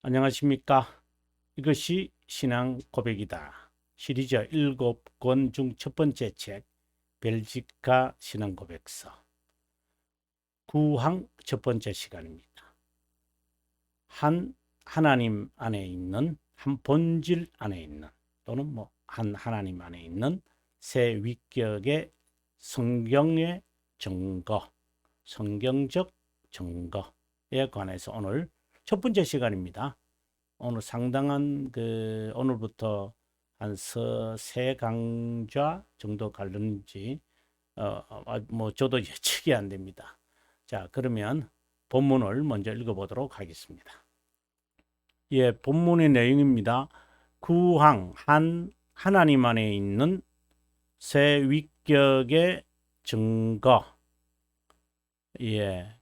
안녕하십니까. 이것이 신앙 고백이다. 시리즈 7권 중 첫 번째 책, 벨지카 신앙 고백서. 구항 첫 번째 시간입니다. 한 하나님 안에 있는, 한 본질 안에 있는, 또는 한 하나님 안에 있는 세 위격의 성경의 증거, 성경적 증거에 관해서 오늘 첫 번째 시간입니다. 오늘 상당한 오늘부터 한 세 강좌 정도 갈는지 저도 예측이 안 됩니다. 자, 그러면 본문을 먼저 읽어보도록 하겠습니다. 예, 본문의 내용입니다. 구항 하나님 안에 있는 세 위격의 증거. 예,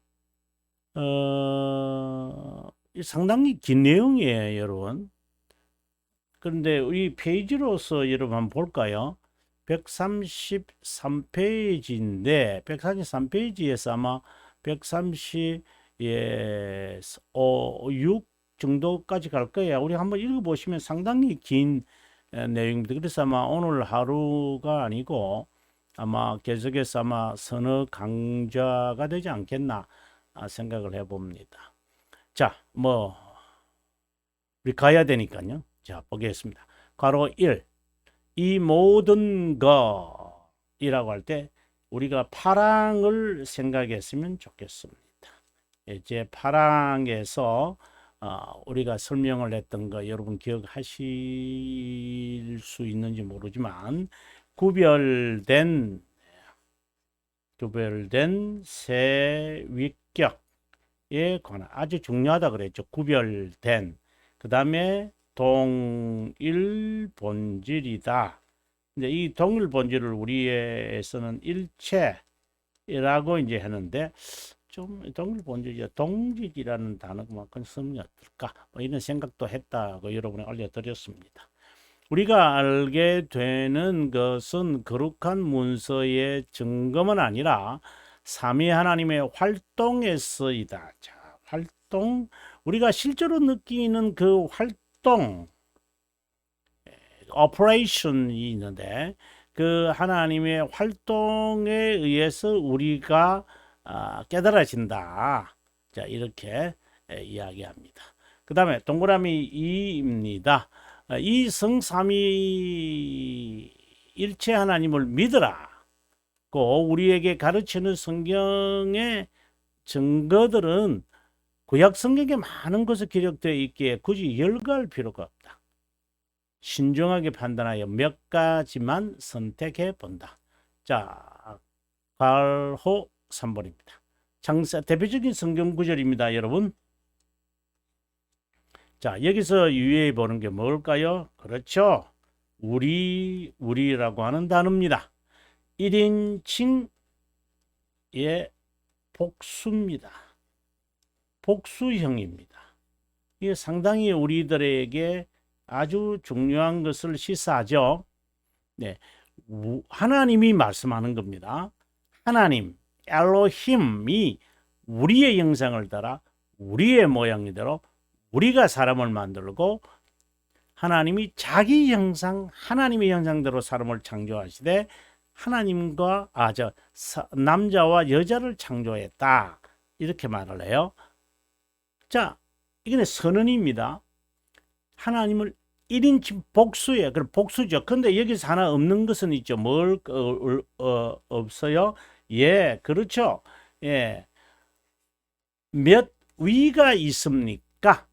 상당히 긴 내용이에요, 여러분. 그런데 이 페이지로서 여러분 한번 볼까요? 133페이지인데 133페이지에서 아마 136 정도까지 갈 거예요. 우리 한번 읽어보시면 상당히 긴 내용입니다. 그래서 아마 오늘 하루가 아니고 아마 계속해서 아마 서너 강좌가 되지 않겠나 생각을 해봅니다. 자, 우리 가야 되니까요. 자, 보겠습니다. 괄호 1. 이 모든 것이라고 할 때 우리가 파랑을 생각했으면 좋겠습니다. 이제 파랑에서 우리가 설명을 했던 거 여러분 기억하실 수 있는지 모르지만 구별된 세 위격에 관한 아주 중요하다 그랬죠. 구별된. 그 다음에 동일 본질이다. 근데 이 동일 본질을 우리에서는 일체라고 이제 하는데 좀 동일 본질이야 동질이라는 단어만큼 쓰면 어떨까? 이런 생각도 했다고 여러분에 알려드렸습니다. 우리가 알게 되는 것은 거룩한 문서의 증거만 아니라 삼위 하나님의 활동에서이다. 자, 활동. 우리가 실제로 느끼는 그 활동, operation이 있는데 그 하나님의 활동에 의해서 우리가 깨달아진다. 자, 이렇게 이야기합니다. 그 다음에 동그라미 2입니다. 이 성삼위 일체 하나님을 믿으라. 우리에게 가르치는 성경의 증거들은 구약 성경에 많은 것이 기록되어 있기에 굳이 열거할 필요가 없다. 신중하게 판단하여 몇 가지만 선택해 본다. 자, 괄호 3번입니다. 대표적인 성경 구절입니다, 여러분. 자, 여기서 유의해 보는 게 뭘까요? 그렇죠. 우리라고 하는 단어입니다. 1인칭의 복수입니다. 복수형입니다. 이게 상당히 우리들에게 아주 중요한 것을 시사하죠. 네, 하나님이 말씀하는 겁니다. 하나님, 엘로힘이 우리의 형상을 따라 우리의 모양대로 우리가 사람을 만들고 하나님이 자기 형상, 하나님의 형상대로 사람을 창조하시되 하나님과 남자와 여자를 창조했다. 이렇게 말을 해요. 자, 이게 선언입니다. 하나님을 1인칭 복수예요. 그럼 복수죠. 근데 여기서 하나 없는 것은 있죠. 없어요? 예, 그렇죠. 예. 몇 위가 있습니까?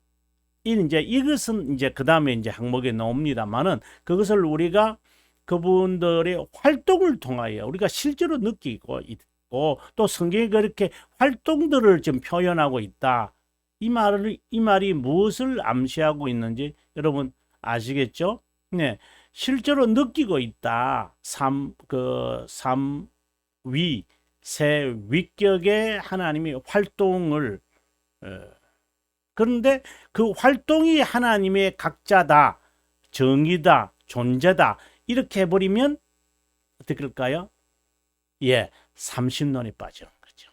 이것은 이제 그 다음에 이제 항목에 나옵니다만은 그것을 우리가 그분들의 활동을 통하여 우리가 실제로 느끼고 있고 또 성경이 그렇게 활동들을 좀 표현하고 있다. 이 말이 무엇을 암시하고 있는지 여러분 아시겠죠? 네, 실제로 느끼고 있다. 세 위격의 하나님의 활동을 그런데 그 활동이 하나님의 각자다, 정의다, 존재다 이렇게 해버리면 어떻게 될까요? 예, 삼신론에 빠져 거죠.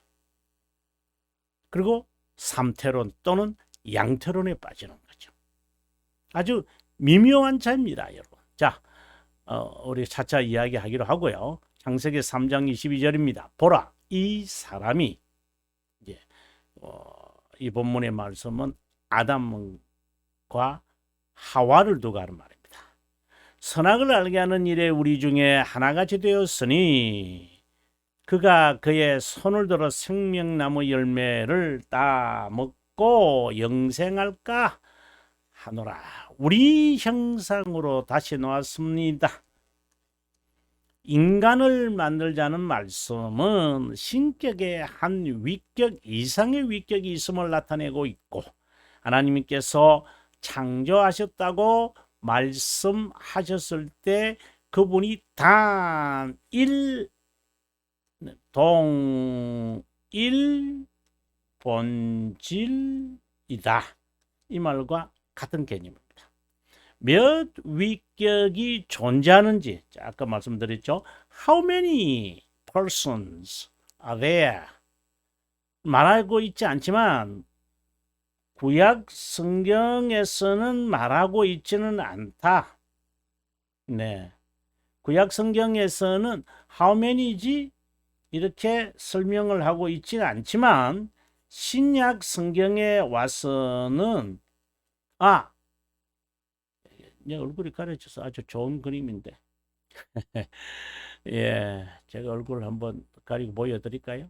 그리고 삼태론 또는 양태론에 빠지는 거죠. 아주 미묘한 차입니다, 여러분. 자, 우리 차차 이야기하기로 하고요. 창세기 3장 22절입니다. 보라, 이 사람이 이제 이 본문의 말씀은 아담과 하와를 두고 하는 말입니다. 선악을 알게 하는 일에 우리 중에 하나같이 되었으니 그가 그의 손을 들어 생명나무 열매를 따먹고 영생할까 하노라. 우리 형상으로 다시 놓았습니다. 인간을 만들자는 말씀은 신격의 한 위격 이상의 위격이 있음을 나타내고 있고, 하나님께서 창조하셨다고 말씀하셨을 때 그분이 단일 동일 본질이다, 이 말과 같은 개념입니다. 몇 위격이 존재하는지 아까 말씀드렸죠. How many persons are there? 말하고 있지 않지만 구약 성경에서는 말하고 있지는 않다. 네, 구약 성경에서는 how many지 이렇게 설명을 하고 있지는 않지만 신약 성경에 와서는 내 얼굴이 가려져서 아주 좋은 그림인데 예, 제가 얼굴을 한번 가리고 보여드릴까요?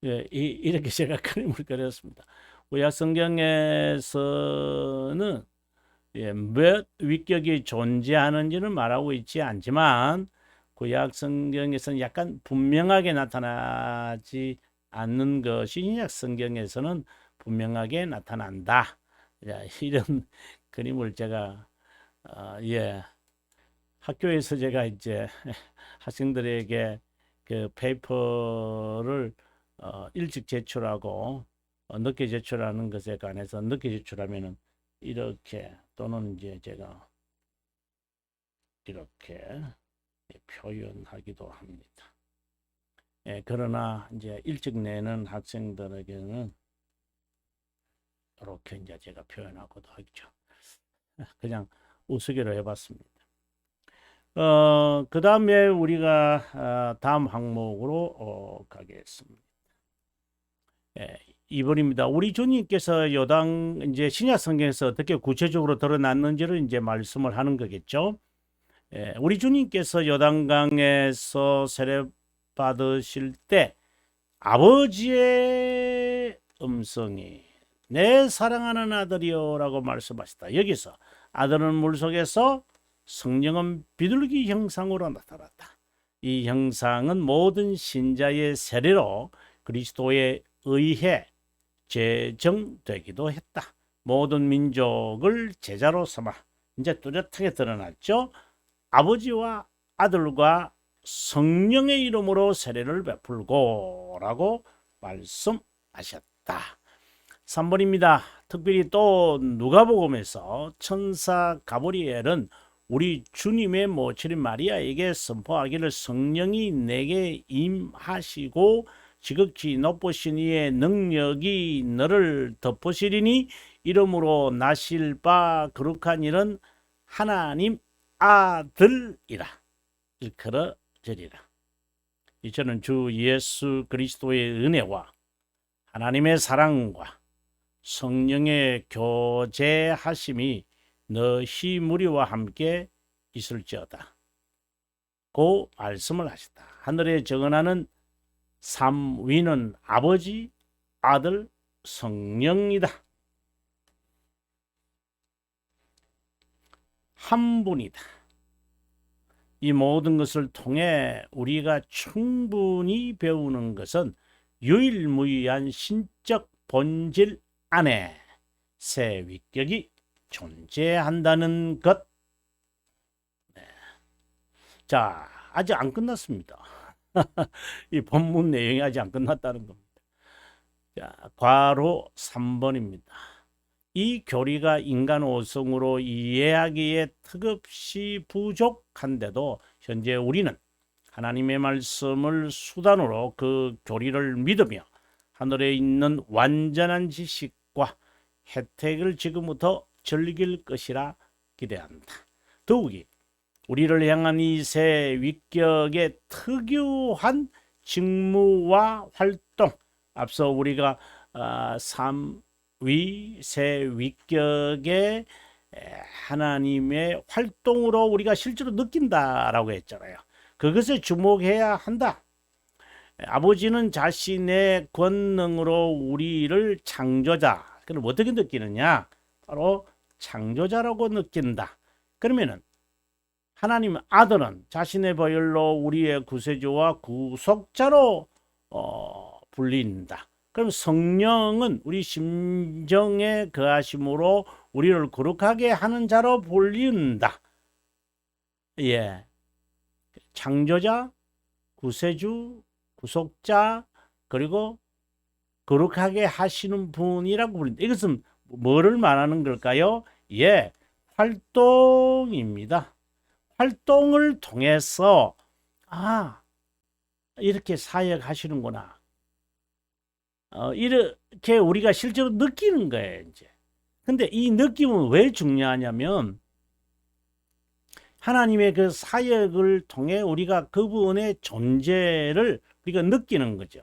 예, 이렇게 제가 그림을 그렸습니다. 구약 성경에서는 몇 위격이 존재하는지는 말하고 있지 않지만 구약 성경에서는 약간 분명하게 나타나지 않는 것이 신약 성경에서는 분명하게 나타난다. 이런 그림을 제가 학교에서 제가 이제 학생들에게 그 페이퍼를 일찍 제출하고 늦게 제출하는 것에 관해서 늦게 제출하면은 이렇게 또는 이제 제가 이렇게 표현하기도 합니다. 그러나 이제 일찍 내는 학생들에게는 이렇게 이제 제가 표현하고도 하죠. 그냥 우스개로 해봤습니다. 그 다음에 우리가 다음 항목으로 가겠습니다. 2번입니다. 우리 주님께서 이제 신약 성경에서 어떻게 구체적으로 드러났는지를 이제 말씀을 하는 거겠죠. 우리 주님께서 요단강에서 세례 받으실 때 아버지의 음성이 내 사랑하는 아들이요라고 말씀하셨다. 여기서 아들은 물속에서, 성령은 비둘기 형상으로 나타났다. 이 형상은 모든 신자의 세례로 그리스도에 의해 제정되기도 했다. 모든 민족을 제자로 삼아 이제 뚜렷하게 드러났죠. 아버지와 아들과 성령의 이름으로 세례를 베풀고 라고 말씀하셨다. 3번입니다. 특별히 또 누가복음에서 천사 가브리엘은 우리 주님의 모친인 마리아에게 선포하기를 성령이 내게 임하시고 지극히 높으신 이의 능력이 너를 덮으시리니 이름으로 나실 바 거룩한 일은 하나님 아들이라 일컬어지리라. 이제는 주 예수 그리스도의 은혜와 하나님의 사랑과 성령의 교제하심이 너희 무리와 함께 있을지어다. 고 말씀을 하셨다. 하늘에 정언하는 삼위는 아버지, 아들, 성령이다. 한 분이다. 이 모든 것을 통해 우리가 충분히 배우는 것은 유일무이한 신적 본질 안에 새 위격이 존재한다는 것. 자, 아직 안 끝났습니다. 이 본문 내용이 아직 안 끝났다는 겁니다. 자, 괄호 3번입니다. 이 교리가 인간 오성으로 이해하기에 턱없이 부족한데도 현재 우리는 하나님의 말씀을 수단으로 그 교리를 믿으며 하늘에 있는 완전한 지식과 혜택을 지금부터 즐길 것이라 기대한다. 더욱이 우리를 향한 이 새 위격의 특유한 직무와 활동, 앞서 우리가 새 위격의 하나님의 활동으로 우리가 실제로 느낀다라고 했잖아요. 그것에 주목해야 한다. 아버지는 자신의 권능으로 우리를 창조자, 그럼 어떻게 느끼느냐? 바로 창조자라고 느낀다. 그러면은 하나님 아들은 자신의 보혈로 우리의 구세주와 구속자로 불린다. 그럼 성령은 우리 심정에 거하심으로 우리를 거룩하게 하는 자로 불린다. 예, 창조자, 구세주, 구속자, 그리고 거룩하게 하시는 분이라고 불린다. 이것은 뭐를 말하는 걸까요? 예, 활동입니다. 활동을 통해서 이렇게 사역하시는구나. 이렇게 우리가 실제로 느끼는 거예요, 이제. 근데 이 느낌은 왜 중요하냐면 하나님의 그 사역을 통해 우리가 그분의 존재를 우리가 느끼는 거죠.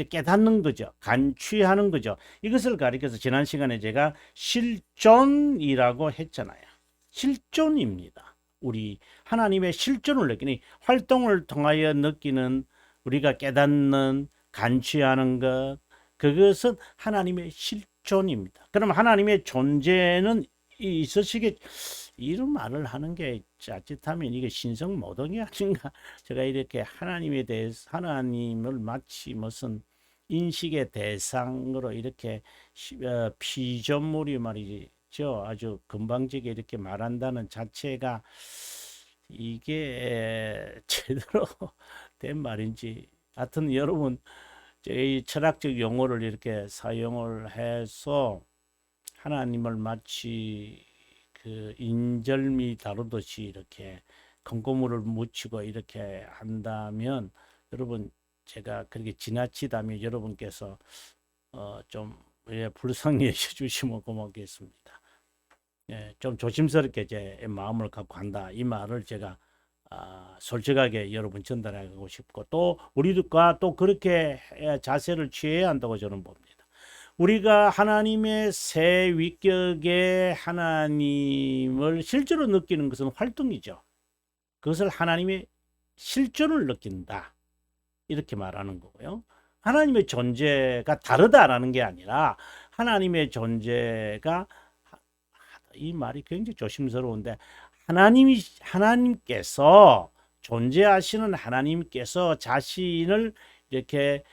깨닫는 거죠. 간취하는 거죠. 이것을 가리켜서 지난 시간에 제가 실존이라고 했잖아요. 실존입니다. 우리 하나님의 실존을 느끼니 활동을 통하여 느끼는 우리가 깨닫는 간취하는 것, 그것은 하나님의 실존입니다. 그럼 하나님의 존재는 있으시겠, 이런 말을 하는 게 자칫하면 이게 신성모독이 아닌가. 제가 이렇게 하나님에 대해서 하나님을 마치 무슨 인식의 대상으로 이렇게 피조물이 말이죠. 아주 금방지게 이렇게 말한다는 자체가 이게 제대로 된 말인지. 하여튼 여러분, 이 철학적 용어를 이렇게 사용을 해서 하나님을 마치 그 인절미 다루듯이 이렇게 콩고물을 묻히고 이렇게 한다면, 여러분, 제가 그렇게 지나치다면 여러분께서 좀 불쌍히 여겨주시면 고맙겠습니다. 예, 좀 조심스럽게 제 마음을 갖고 한다, 이 말을 제가 솔직하게 여러분 전달하고 싶고, 또 우리가 또 그렇게 자세를 취해야 한다고 저는 봅니다. 우리가 하나님의 새 위격의 하나님을 실제로 느끼는 것은 활동이죠. 그것을 하나님의 실존을 느낀다, 이렇게 말하는 거고요. 하나님의 존재가 다르다라는 게 아니라 하나님의 존재가, 이 말이 굉장히 조심스러운데, 하나님께서 존재하시는 하나님께서 자신을 이렇게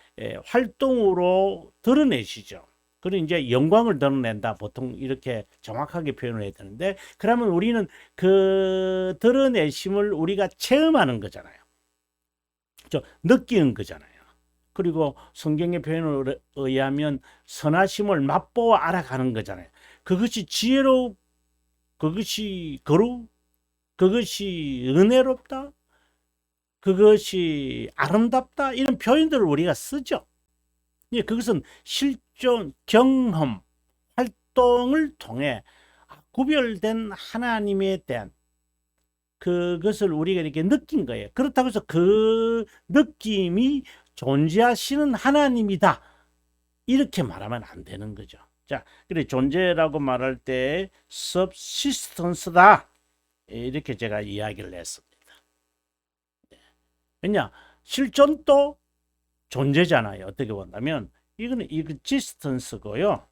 활동으로 드러내시죠. 그리고 이제 영광을 드러낸다, 보통 이렇게 정확하게 표현을 해야 되는데, 그러면 우리는 그 드러내심을 우리가 체험하는 거잖아요. 느끼는 거잖아요. 그리고 성경의 표현에 의하면 선하심을 맛보아 알아가는 거잖아요. 그것이 지혜로, 그것이 거룩, 그것이 은혜롭다, 그것이 아름답다, 이런 표현들을 우리가 쓰죠. 그것은 실존, 경험, 활동을 통해 구별된 하나님에 대한 그것을 우리가 이렇게 느낀 거예요. 그렇다고 해서 그 느낌이 존재하시는 하나님이다, 이렇게 말하면 안 되는 거죠. 자, 그래 존재라고 말할 때 subsistence다, 이렇게 제가 이야기를 했습니다. 왜냐, 실존도 존재잖아요. 어떻게 본다면 이거는 existence고요.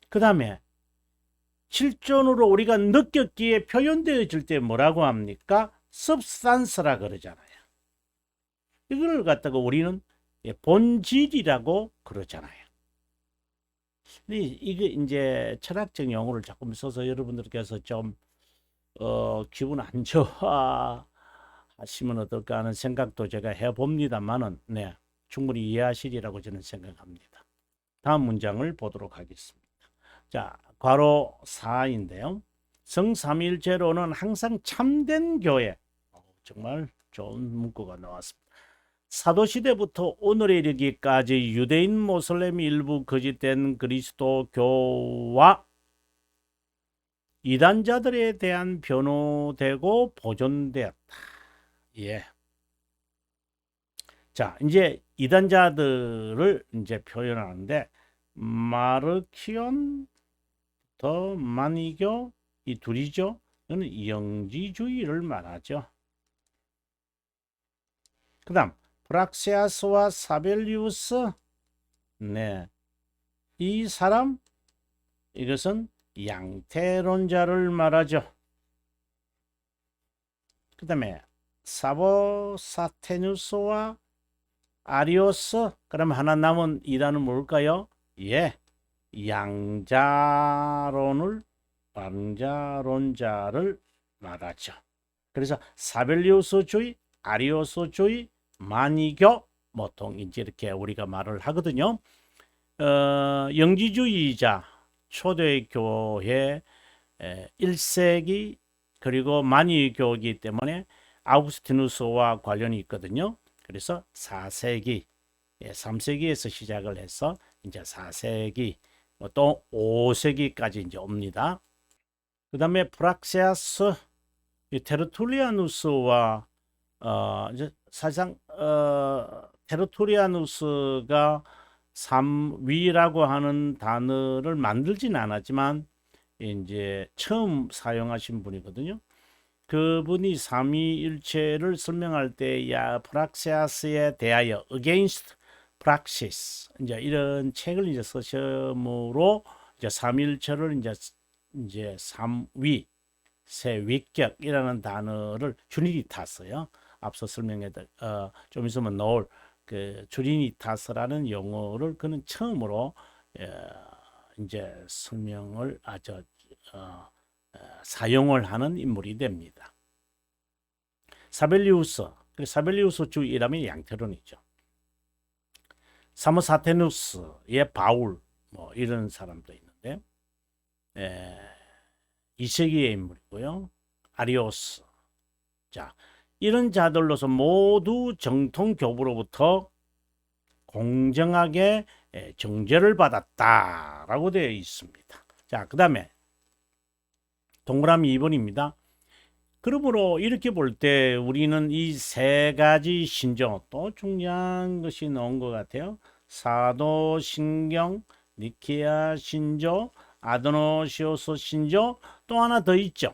그 다음에 실존으로 우리가 느꼈기에 표현되어질 때 뭐라고 합니까? substance라 그러잖아요. 이걸 갖다가 우리는 본질이라고 그러잖아요. 이게 이제 철학적 용어를 자꾸 써서 여러분들께서 좀 기분 안 좋아 하시면 어떨까 하는 생각도 제가 해봅니다만은, 네, 충분히 이해하시리라고 저는 생각합니다. 다음 문장을 보도록 하겠습니다. 자, 괄호 4인데요. 성삼일체로는 항상 참된 교회, 정말 좋은 문구가 나왔습니다. 사도시대부터 오늘에 이르기까지 유대인 모슬렘이 일부 거짓된 그리스도교와 이단자들에 대한 변호되고 보존되었다. 예. 자, 이제 이단자들을 이제 표현하는데 마르키온 더 마니교 이 둘이죠. 이는 영지주의를 말하죠. 그다음 프락세아스와 사벨리우스 네. 이 사람 이것은 양태론자를 말하죠. 그다음에 사보사테누스와 아리오스 그럼 하나 남은 이단은 뭘까요? 예. 양자론자를 말하죠. 그래서 사벨리우스주의, 아리오스주의, 마니교 보통 이제 이렇게 우리가 말을 하거든요. 영지주의자 초대교회 1세기 그리고 마니교이기 때문에 아우구스티누스와 관련이 있거든요. 그래서 4세기, 3세기에서 시작을 해서 이제 4세기 또 5세기까지 이제 옵니다. 그 다음에 프락세아스, 테르툴리아누스와 이제 사실상 테르툴리아누스가 삼위라고 하는 단어를 만들지는 않았지만 이제 처음 사용하신 분이거든요. 그분이 삼위일체를 설명할 때 프락세아스에 대하여 against praxis 이제 이런 책을 이제 쓰심으로 이제 삼위일체를 이제 삼위 세위격이라는 단어를 트리니타스요. 앞서 설명했던 좀 있으면 나올 그 트리니타스라는 용어를 그는 처음으로 이제 설명을 사용을 하는 인물이 됩니다. 사벨리우스 주이라면 양태론이죠. 사모사테누스의 바울 뭐 이런 사람도 있는데 2세기의 인물이고요. 아리오스. 자, 이런 자들로서 모두 정통교부로부터 공정하게 정죄를 받았다라고 되어 있습니다. 자, 그 다음에 동그라미 2번입니다. 그러므로 이렇게 볼 때 우리는 이 세 가지 신조 또 중요한 것이 나온 것 같아요. 사도신경, 니케아 신조, 아도노시오스 신조 또 하나 더 있죠.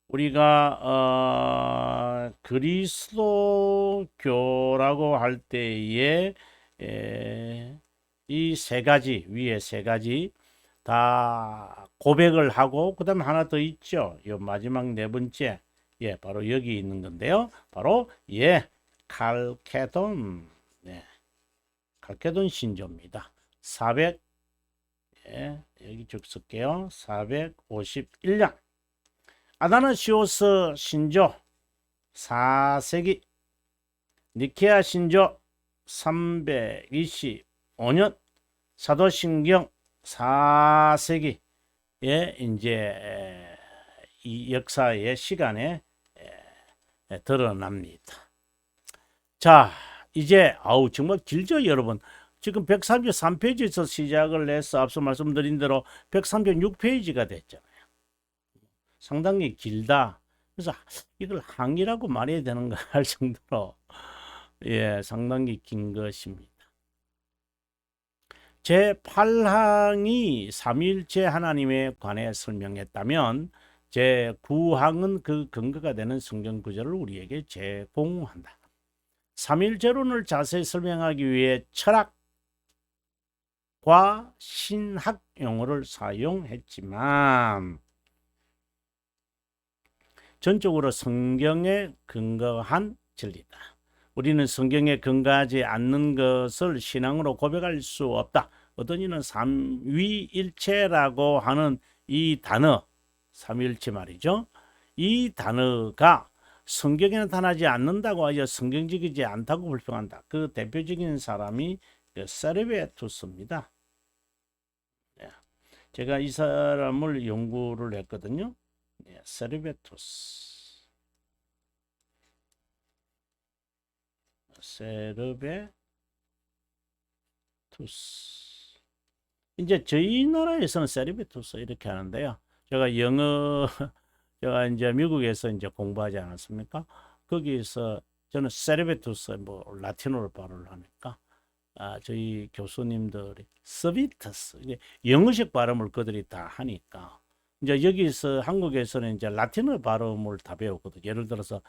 우리가 그리스도교라고 할 때에 이 세 가지 위에 세 가지 다 고백을 하고 그 다음에 하나 더 있죠. 이 마지막 네 번째 바로 여기 있는 건데요. 바로 칼케돈 칼케돈 신조입니다. 400 여기 쭉 쓸게요. 451년 아다나시오스 신조 4세기 니케아 신조 325년 사도신경 4세기에 이제 이 역사의 시간에 드러납니다. 자, 이제 정말 길죠, 여러분. 지금 133페이지에서 시작을 해서 앞서 말씀드린 대로 136페이지가 됐잖아요. 상당히 길다. 그래서 이걸 항이라고 말해야 되는가 할 정도로 상당히 긴 것입니다. 제8항이 삼위일체 하나님에 관해 설명했다면 제9항은 그 근거가 되는 성경 구절을 우리에게 제공한다. 삼위일체론을 자세히 설명하기 위해 철학과 신학 용어를 사용했지만 전적으로 성경에 근거한 진리다. 우리는 성경에 근거하지 않는 것을 신앙으로 고백할 수 없다. 어떤 이는 삼위일체라고 하는 이 단어, 삼위일체 말이죠. 이 단어가 성경에 나타나지 않는다고 하여 성경적이지 않다고 불평한다. 그 대표적인 사람이 세르베투스입니다. 제가 이 사람을 연구를 했거든요. 세르베투스. 세르베투스. 이제 저희 나라에서는 세르베투스 이렇게 하는데요. 제가 영어 제가 이제 미국에서 이제 공부하지 않았습니까? 거기서 저는 세르베투스 뭐 라틴어로 발음을 하니까 저희 교수님들이 서비터스 이게 영어식 발음을 그들이 다 하니까 이제 여기서 한국에서는 이제 라틴어 발음을 다 배웠거든요. 예를 들어서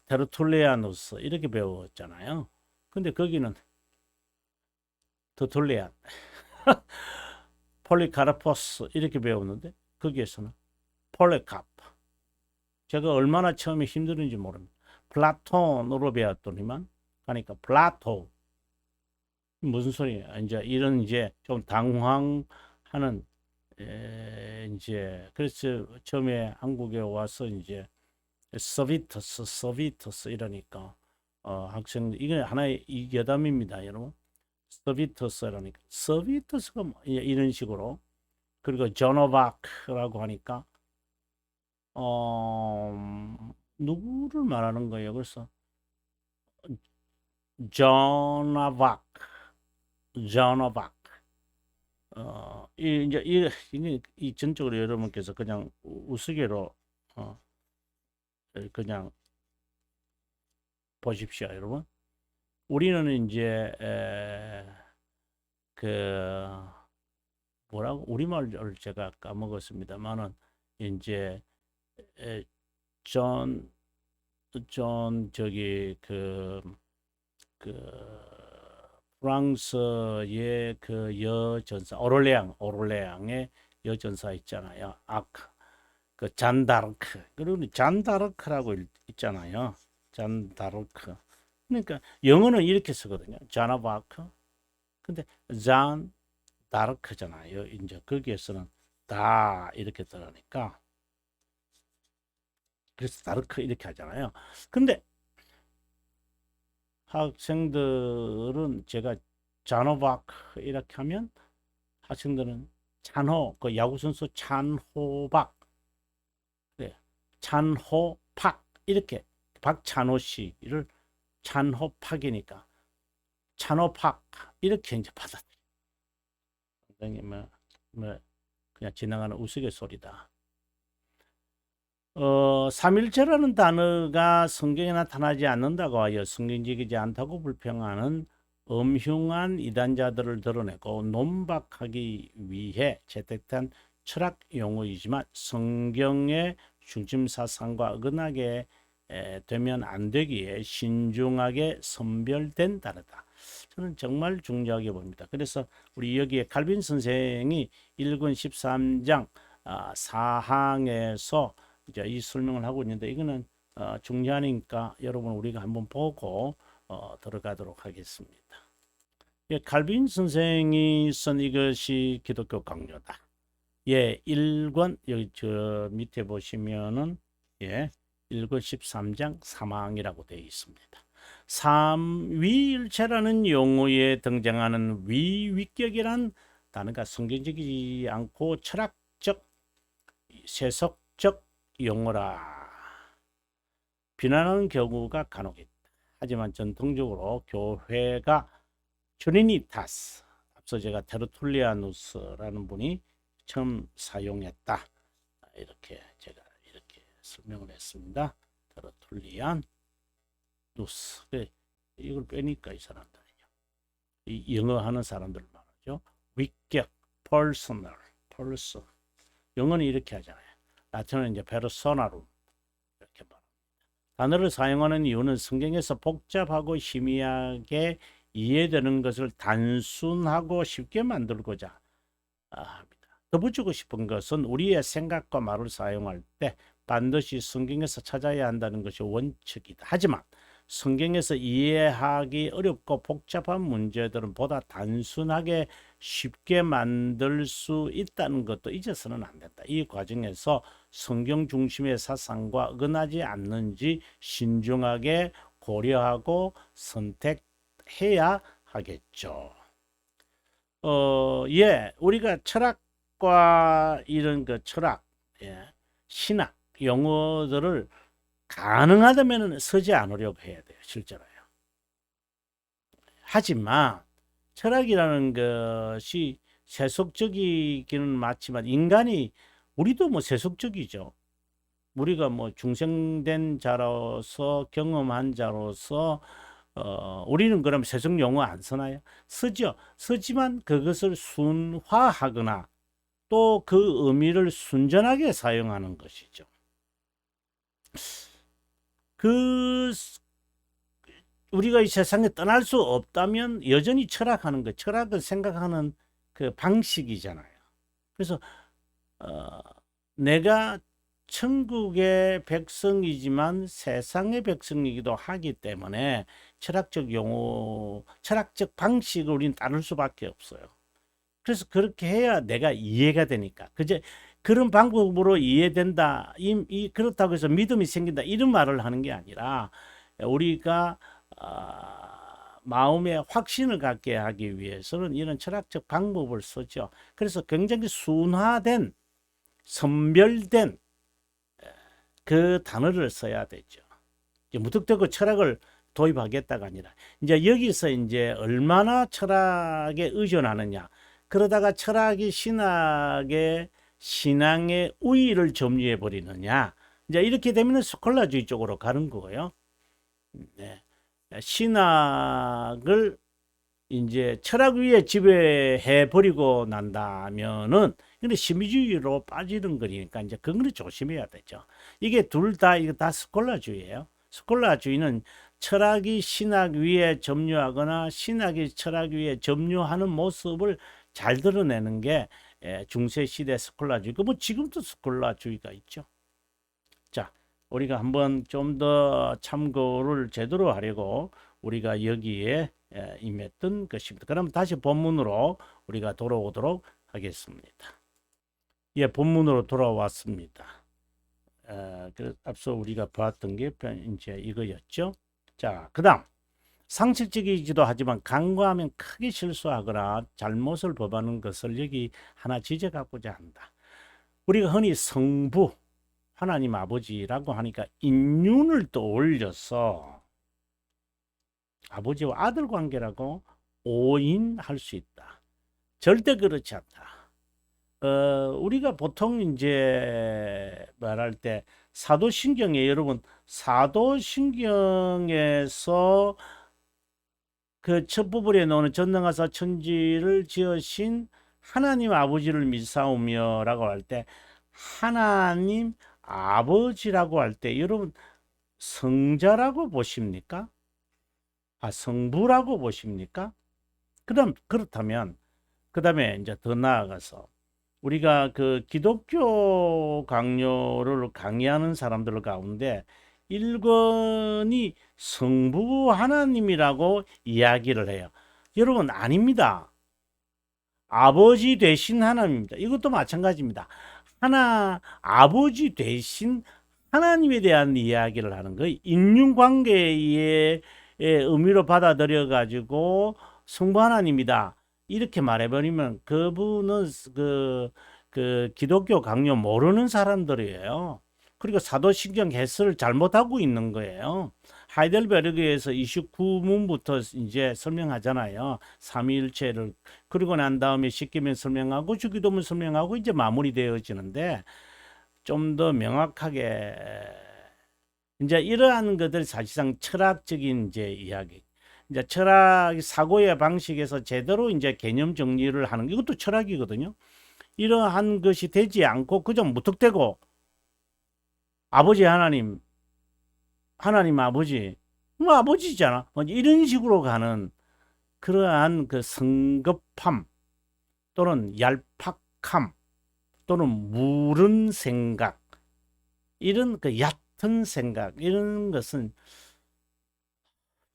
테르툴리아누스 이렇게 배웠잖아요. 근데 거기는 터툴리안, 폴리카르포스 이렇게 배웠는데 거기에서는 폴리카프. 제가 얼마나 처음에 힘들은지 모릅니다. 플라톤으로 배웠더니만 가니까 플라토. 무슨 소리야? 이제 이런 이제 좀 당황하는 이제 그래서 처음에 한국에 와서 이제 서비터스 이러니까 학생들 이게 하나의 이겨담입니다, 여러분. 서비터스라니까 서비터스가 뭐 이런 식으로 그리고 조노바크라고 하니까 누구를 말하는 거예요? 그래서 조나바크 이제 이 전적으로 여러분께서 그냥 우스개로 그냥 보십시오, 여러분. 우리는 이제 그 뭐라고 우리말을 제가 까먹었습니다만은 이제 존 저기 그 프랑스의 그 여전사 오를레앙의 여전사 있잖아요. 그 잔다르크. 그리고 잔다르크라고 있잖아요. 잔다르크. 그러니까 영어는 이렇게 쓰거든요. 자나바크. 근데 잔 다르크잖아요. 이제 거기에서는 다 이렇게 들으니까 그래서 다르크 이렇게 하잖아요. 근데 학생들은 제가 잔호박 이렇게 하면 학생들은 찬호 그 야구 선수 찬호박 네, 찬호팍 이렇게 박찬호 씨를 찬호팍이니까 찬호팍 이렇게 이제 받아들여요. 굉장히 뭐 그냥 지나가는 우스갯소리다. 삼일체라는 단어가 성경에 나타나지 않는다고 하여 성경적이지 않다고 불평하는 엄흉한 이단자들을 드러내고 논박하기 위해 채택한 철학 용어이지만 성경의 중심 사상과 어긋나게 되면 안 되기에 신중하게 선별된 단어다. 저는 정말 중요하게 봅니다. 그래서 우리 여기에 칼빈 선생이 1권 13장 4항에서 이제 이 설명을 하고 있는데 이거는 중요하니까 여러분 우리가 한번 보고 들어가도록 하겠습니다. 예, 칼빈 선생이 쓴 이것이 기독교 강요다. 예, 1권 여기 저 밑에 보시면은 예, 1권 13장 3항이라고 되어 있습니다. 삼위일체라는 용어에 등장하는 위격이란 단어가 성경적이지 않고 철학적, 세속적 용어라 비난하는 경우가 간혹 있다. 하지만 전통적으로 교회가 트리니타스, 앞서 제가 테르툴리아누스라는 분이 처음 사용했다. 이렇게 제가 이렇게 설명을 했습니다. 테르툴리안 누스. 이걸 빼니까 이 사람들이요. 이 영어 하는 사람들 말이죠. 위격, 퍼스널, 퍼슨. 영어는 이렇게 하잖아요. 라틴어는 이제 페르소나룸 이렇게 말합니다. 단어를 사용하는 이유는 성경에서 복잡하고 희미하게 이해되는 것을 단순하고 쉽게 만들고자 합니다. 덧붙이고 싶은 것은 우리의 생각과 말을 사용할 때 반드시 성경에서 찾아야 한다는 것이 원칙이다. 하지만 성경에서 이해하기 어렵고 복잡한 문제들은 보다 단순하게 쉽게 만들 수 있다는 것도 잊어서는 안 된다. 이 과정에서 성경 중심의 사상과 어긋나지 않는지 신중하게 고려하고 선택해야 하겠죠. 예, 우리가 철학과 이런 그 철학, 예, 신학 용어들을 가능하다면 쓰지 않으려고 해야 돼요. 실제로요. 하지만 철학이라는 것이 세속적이기는 맞지만 인간이 우리도 뭐 세속적이죠. 우리가 뭐 중생된 자로서 경험한 자로서 우리는 그럼 세속 용어 안 쓰나요? 쓰죠. 쓰지만 그것을 순화하거나 또 그 의미를 순전하게 사용하는 것이죠. 그 우리가 이 세상에 떠날 수 없다면 여전히 철학하는 것, 철학을 생각하는 그 방식이잖아요. 그래서 내가 천국의 백성이지만 세상의 백성이기도 하기 때문에 철학적 용어, 철학적 방식을 우리는 따를 수밖에 없어요. 그래서 그렇게 해야 내가 이해가 되니까. 그제 그런 방법으로 이해된다. 그렇다고 해서 믿음이 생긴다. 이런 말을 하는 게 아니라 우리가 마음에 확신을 갖게 하기 위해서는 이런 철학적 방법을 쓰죠. 그래서 굉장히 순화된, 선별된 그 단어를 써야 되죠. 무턱대고 철학을 도입하겠다가 아니라 이제 여기서 이제 얼마나 철학에 의존하느냐. 그러다가 철학이 신앙의 우위를 점유해 버리느냐. 이제 이렇게 되면 스콜라주의 쪽으로 가는 거고요. 네. 신학을 이제 철학 위에 지배해 버리고 난다면은 근데 심리주의로 빠지는 거니까 이제 그거는 조심해야 되죠. 이게 이거 다 스콜라주의예요. 스콜라주의는 철학이 신학 위에 점유하거나 신학이 철학 위에 점유하는 모습을 잘 드러내는 게 중세 시대 스콜라주의고 뭐 지금도 스콜라주의가 있죠. 자, 우리가 한번 좀 더 참고를 제대로 하려고 우리가 여기에 임했던 것입니다. 그럼 다시 본문으로 우리가 돌아오도록 하겠습니다. 예, 본문으로 돌아왔습니다. 앞서 우리가 봤던 게 이제 이거였죠. 자, 그다음 상식적이기도 하지만 간과하면 크게 실수하거나 잘못을 범하는 것을 여기 하나 지적하고자 한다. 우리가 흔히 성부 하나님 아버지라고 하니까 인륜을 떠올려서 아버지와 아들 관계라고 오인할 수 있다. 절대 그렇지 않다. 우리가 보통 이제 말할 때 사도신경에 여러분 사도신경에서 그 첫 부분에 나오는 전능하사 천지를 지으신 하나님 아버지를 믿사오며라고 할 때 하나님 아버지라고 할 때 여러분 성자라고 보십니까? 성부라고 보십니까? 그렇다면 그다음에 이제 더 나아가서 우리가 그 기독교 강요를 강의하는 사람들 가운데 일권이 성부 하나님이라고 이야기를 해요. 여러분 아닙니다. 아버지 되신 하나님입니다. 이것도 마찬가지입니다. 아버지 되신 하나님에 대한 이야기를 하는 거예요. 인륜관계의 의미로 받아들여 가지고 성부 하나님이다. 이렇게 말해버리면 그분은 그 기독교 강요 모르는 사람들이에요. 그리고 사도신경 해설을 잘못하고 있는 거예요. 하이델베르크에서 29문부터 이제 설명하잖아요. 삼위일체를. 그리고 난 다음에 십계명 설명하고 주기도문 설명하고 이제 마무리되어지는데 좀 더 명확하게 이제 이러한 것들 사실상 철학적인 이제 이야기. 이제 철학 사고의 방식에서 제대로 이제 개념 정리를 하는 이것도 철학이거든요. 이러한 것이 되지 않고 그저 무턱대고 아버지 하나님 아버지 뭐 아버지잖아. 뭐 이런 식으로 가는 그러한 그 성급함 또는 얄팍함 또는 무른 생각 이런 그 얕은 생각 이런 것은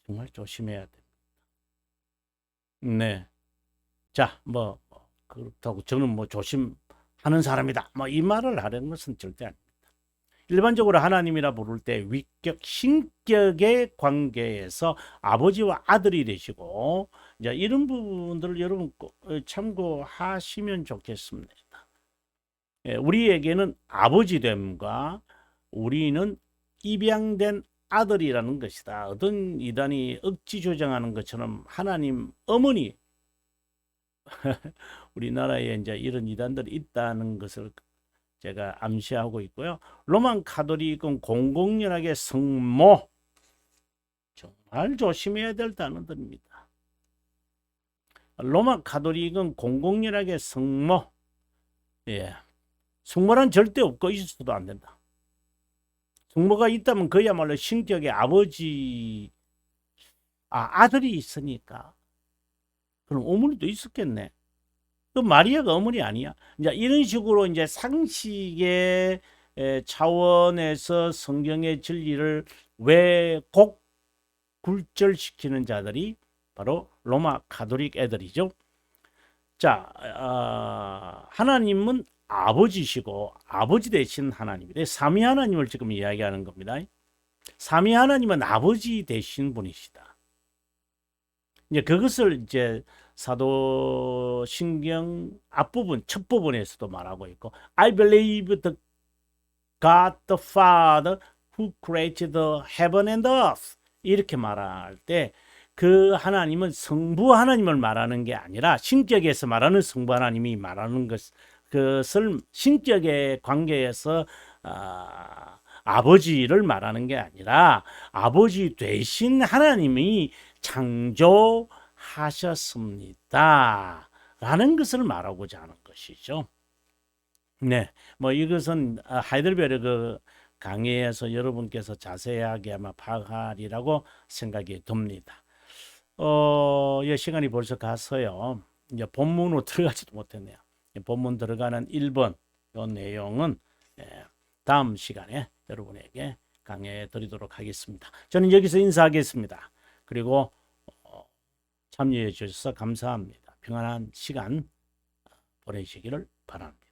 정말 조심해야 됩니다. 네. 자, 뭐 그렇다고 저는 뭐 조심하는 사람이다. 뭐 이 말을 하는 것은 절대 아닙니다. 일반적으로 하나님이라 부를 때 위격, 신격의 관계에서 아버지와 아들이 되시고 이제 이런 부분들을 여러분 꼭 참고하시면 좋겠습니다. 우리에게는 아버지됨과 우리는 입양된 아들이라는 것이다. 어떤 이단이 억지 조장하는 것처럼 하나님 어머니 우리나라에 이제 이런 이단들이 있다는 것을 제가 암시하고 있고요. 로만 가톨릭은 공공연하게 성모 정말 조심해야 될 단어들입니다. 로마 가톨릭은 공공연하게 성모, 예, 성모란 절대 없고 있어도 안 된다. 성모가 있다면 그야말로 신격의 아버지, 아들이 있으니까 그럼 어머니도 있었겠네. 그 마리아가 어머니 아니야? 이제 이런 식으로 이제 상식의 차원에서 성경의 진리를 왜곡 굴절시키는 자들이 바로 로마 가톨릭 애들이죠. 자, 하나님은 아버지시고 아버지 되신 하나님이래. 삼위 하나님을 지금 이야기하는 겁니다. 삼위 하나님은 아버지 되신 분이시다. 이제 그것을 이제 사도신경 앞부분 첫 부분에서도 말하고 있고, I believe the God the Father who created the heaven and the earth 이렇게 말할 때 그 하나님은 성부 하나님을 말하는 게 아니라 신격에서 말하는 성부 하나님이 말하는 그것을 신격의 관계에서 아버지를 말하는 게 아니라 아버지 되신 하나님이 창조하셨습니다 라는 것을 말하고자 하는 것이죠. 네, 뭐 이것은 하이델베르그 강의에서 여러분께서 자세하게 아마 파악하리라고 생각이 듭니다. 시간이 벌써 가서요. 이제 본문으로 들어가지도 못했네요. 본문 들어가는 1번 이 내용은 다음 시간에 여러분에게 강의해 드리도록 하겠습니다. 저는 여기서 인사하겠습니다. 그리고 참여해 주셔서 감사합니다. 평안한 시간 보내시기를 바랍니다.